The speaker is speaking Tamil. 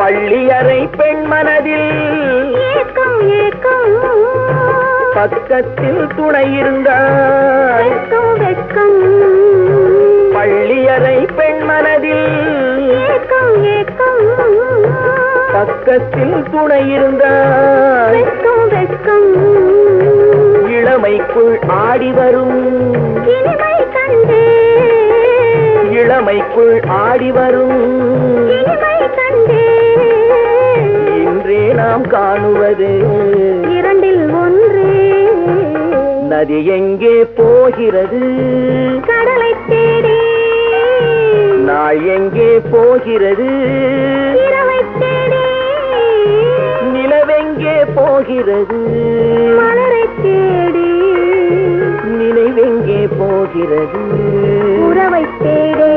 பள்ளியறை பெண் மனதில் ஏக்கம் ஏக்கம் பக்கத்தில் துணை இருந்தாய் வெட்கம் வெட்கம் பள்ளியறை பெண் மனதில் ஏக்கம் ஏக்கம் பக்கத்தில் துணை இருந்தாய் வெட்கம் வெட்கம் இளமைக்குள் ஆடி வரும் இனிமை கண்டே இளமைக்குள் ஆடி வரும் இனிமை கண்டே இன்றே நாம் காணுவது இரண்டில் ஒன்றே நதி எங்கே போகிறது கடலை தேடி நாள் எங்கே போகிறது இரவை தேடி நிலவெங்கே போகிறது மலரை தேடி நினைவெங்கே போகிறது உறவை தேடி